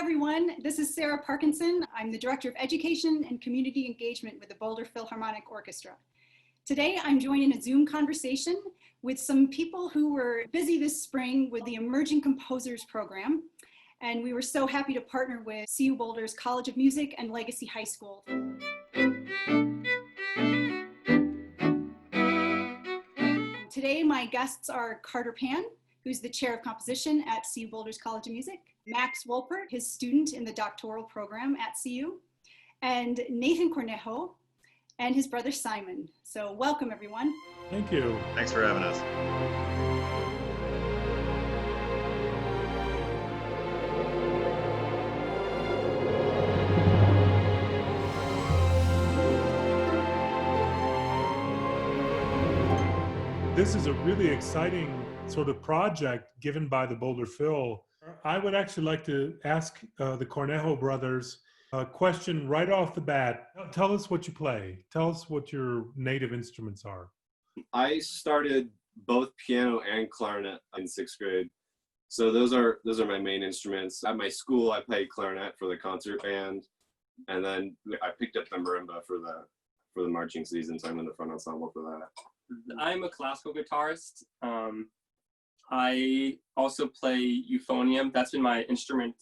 everyone. This is Sarah Parkinson. I'm the Director of Education and Community Engagement with the Boulder Philharmonic Orchestra. Today, I'm joined in a Zoom conversation with some people who were busy this spring with the Emerging Composers Program. And we were so happy to partner with CU-Boulder's College of Music and Legacy High School. Today, my guests are Carter Pan, who's the Chair of Composition at CU-Boulder's College of Music, Max Wolpert, his student in the doctoral program at CU, and Nathan Cornejo, and his brother Simon. So welcome, everyone. Thank you. Thanks for having us. This is a really exciting sort of project given by the Boulder Phil. I would actually like to ask the Cornejo brothers a question right off the bat. Tell us what you play. Tell us what your native instruments are. I started both piano and clarinet in 6th grade. So those are my main instruments. At my school, I played clarinet for the concert band, and then I picked up the marimba for the marching season, so I'm in the front ensemble for that. I'm a classical guitarist. I also play euphonium. That's been my instrument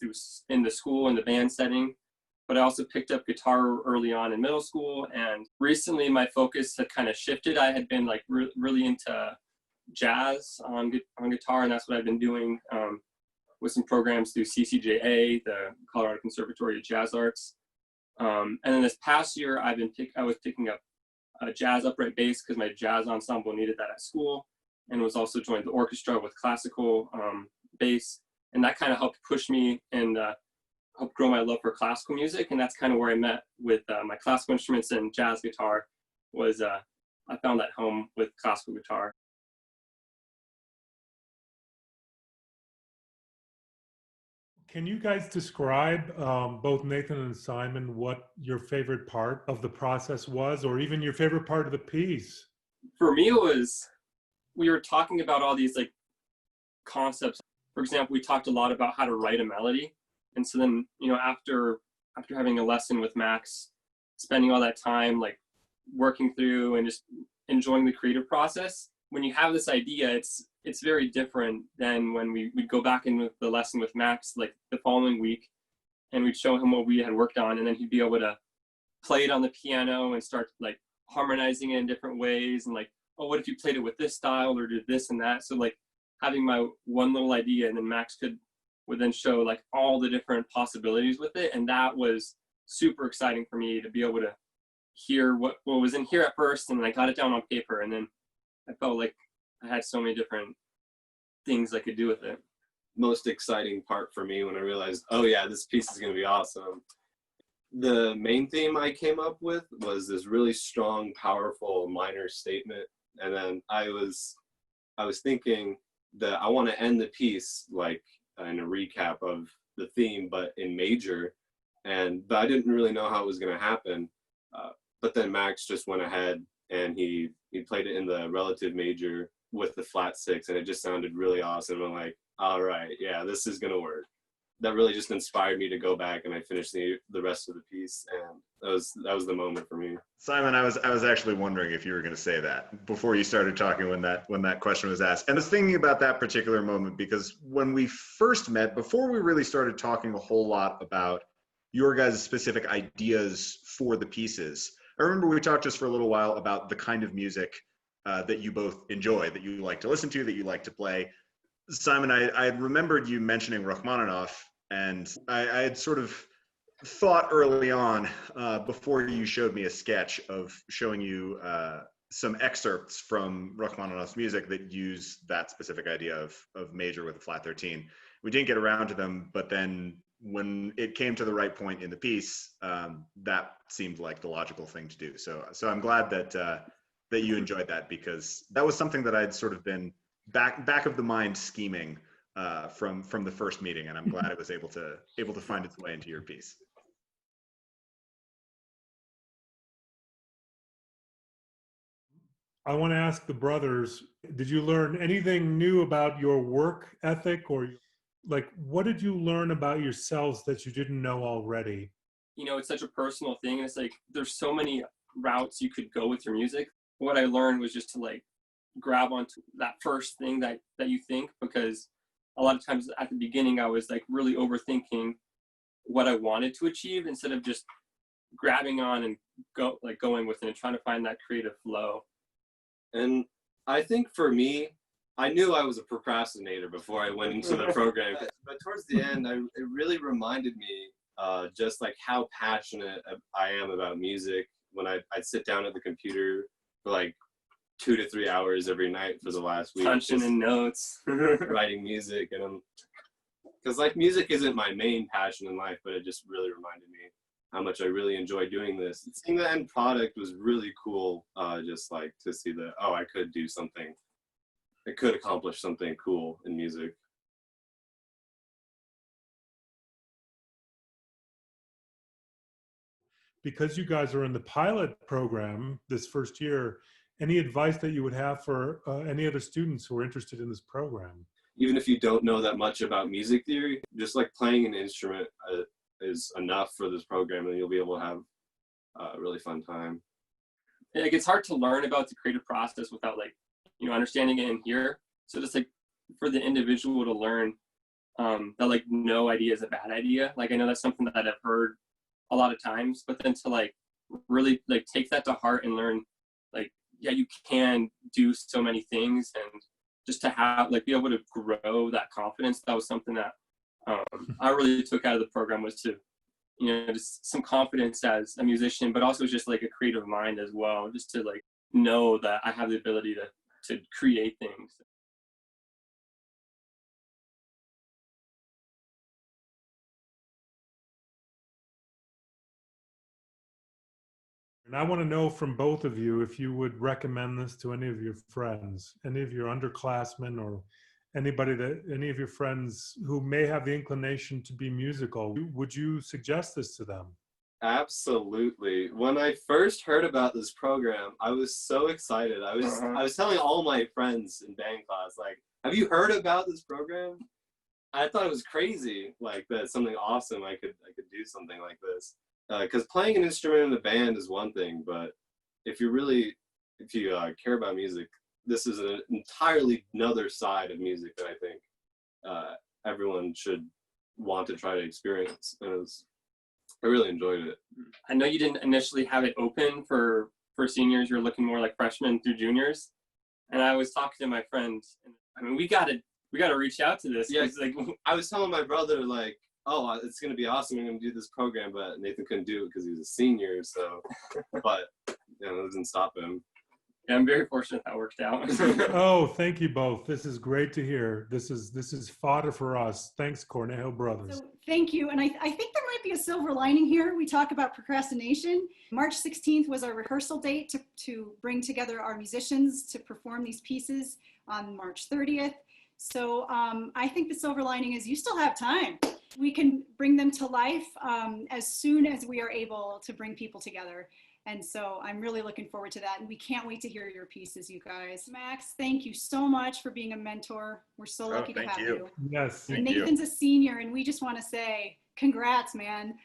in the school in the band setting. But I also picked up guitar early on in middle school, and recently my focus had kind of shifted. I had been like really into jazz on guitar, and that's what I've been doing with some programs through CCJA, the Colorado Conservatory of Jazz Arts. And then this past year, I was picking up jazz upright bass because my jazz ensemble needed that at school, and was also joined the orchestra with classical bass, and that kind of helped push me and helped grow my love for classical music. And that's kind of where I met with my classical instruments, and jazz guitar was I found that home with classical guitar. Can you guys describe, both Nathan and Simon, what your favorite part of the process was, or even your favorite part of the piece? For me, it was, we were talking about all these like concepts. For example, we talked a lot about how to write a melody. And so then, after having a lesson with Max, spending all that time like working through and just enjoying the creative process, when you have this idea, it's very different than when we'd go back in the lesson with Max like the following week, and we'd show him what we had worked on, and then he'd be able to play it on the piano and start like harmonizing it in different ways, and like, oh, what if you played it with this style or did this and that? So like having my one little idea, and then Max would then show like all the different possibilities with it, and that was super exciting for me to be able to hear what was in here at first, and I got it down on paper, and then I felt like I had so many different things I could do with it. Most exciting part for me when I realized, oh yeah, this piece is going to be awesome. The main theme I came up with was this really strong, powerful minor statement. And then I was thinking that I want to end the piece like in a recap of the theme, but in major. But I didn't really know how it was going to happen. But then Max just went ahead and he played it in the relative major with the flat 6, and it just sounded really awesome. I'm like, all right, yeah, this is gonna work. That really just inspired me to go back, and I finished the rest of the piece, and that was the moment for me. Simon, I was actually wondering if you were going to say that before you started talking when that question was asked. And I was thinking about that particular moment because when we first met, before we really started talking a whole lot about your guys' specific ideas for the pieces, I remember we talked just for a little while about the kind of music that you both enjoy, that you like to listen to, that you like to play. Simon, I had remembered you mentioning Rachmaninoff, and I had sort of thought early on, before you showed me a sketch of showing you some excerpts from Rachmaninoff's music that use that specific idea of major with a flat 13. We didn't get around to them, but then when it came to the right point in the piece, that seemed like the logical thing to do. So I'm glad that you enjoyed that, because that was something that I'd sort of been back of the mind scheming from the first meeting, and I'm glad it was able to find its way into your piece. I want to ask the brothers, did you learn anything new about your work ethic or like, what did you learn about yourselves that you didn't know already? You know, it's such a personal thing. And it's like, there's so many routes you could go with your music. What I learned was just to like grab onto that first thing that you think, because a lot of times at the beginning I was like really overthinking what I wanted to achieve instead of just grabbing on and going with it and trying to find that creative flow. And I think for me, I knew I was a procrastinator before I went into the program, but towards the end, it really reminded me just like how passionate I am about music. When I'd sit down at the computer for like 2 to 3 hours every night for the last week, Punching in notes, writing music, and because like music isn't my main passion in life, but it just really reminded me how much I really enjoy doing this. Seeing the end product was really cool, just like to see that, oh, I could do something, I could accomplish something cool in music. Because you guys are in the pilot program this first year, any advice that you would have for any other students who are interested in this program? Even if you don't know that much about music theory, just like playing an instrument is enough for this program, and you'll be able to have a really fun time. Like, it's hard to learn about the creative process without like, you know, understanding it in here. So just like for the individual to learn that like no idea is a bad idea. Like I know that's something that I've heard a lot of times, but then to like really like take that to heart and learn like, yeah, you can do so many things, and just to have like be able to grow that confidence. That was something that I really took out of the program, was to, you know, just some confidence as a musician, but also just like a creative mind as well, just to like know that I have the ability to create things. And I want to know from both of you if you would recommend this to any of your friends, any of your underclassmen, or any of your friends who may have the inclination to be musical. Would you suggest this to them? Absolutely. When I first heard about this program, I was so excited. I was telling all my friends in band class, like, have you heard about this program? I thought it was crazy, like that's something awesome. I could do something like this. Because playing an instrument in a band is one thing, but if you care about music, this is an entirely another side of music that I think everyone should want to try to experience. And I really enjoyed it. I know you didn't initially have it open for seniors. You're looking more like freshmen through juniors. And I was talking to my friend, and I mean, we gotta reach out to this. Yeah, like I was telling my brother, like, oh, it's gonna be awesome, I'm gonna do this program, but Nathan couldn't do it because he was a senior. So, but you know, it doesn't stop him. Yeah, I'm very fortunate that worked out. Oh, thank you both. This is great to hear. This is fodder for us. Thanks, Cornejo Brothers. So thank you. And I think there might be a silver lining here. We talk about procrastination. March 16th was our rehearsal date to bring together our musicians to perform these pieces on March 30th. So I think the silver lining is you still have time. We can bring them to life as soon as we are able to bring people together. And so I'm really looking forward to that. And we can't wait to hear your pieces, you guys. Max, thank you so much for being a mentor. We're so lucky to have you. Yes. And Nathan's a senior, and we just want to say, congrats, man.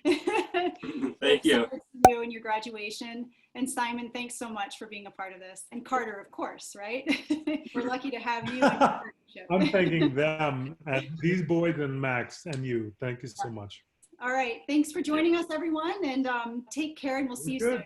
Thank you. You and your graduation. And Simon, thanks so much for being a part of this. And Carter, of course, right? We're lucky to have you. I'm thanking them, and these boys and Max and you. Thank you so much. All right. Thanks for joining us, everyone. And take care, and we'll see you soon.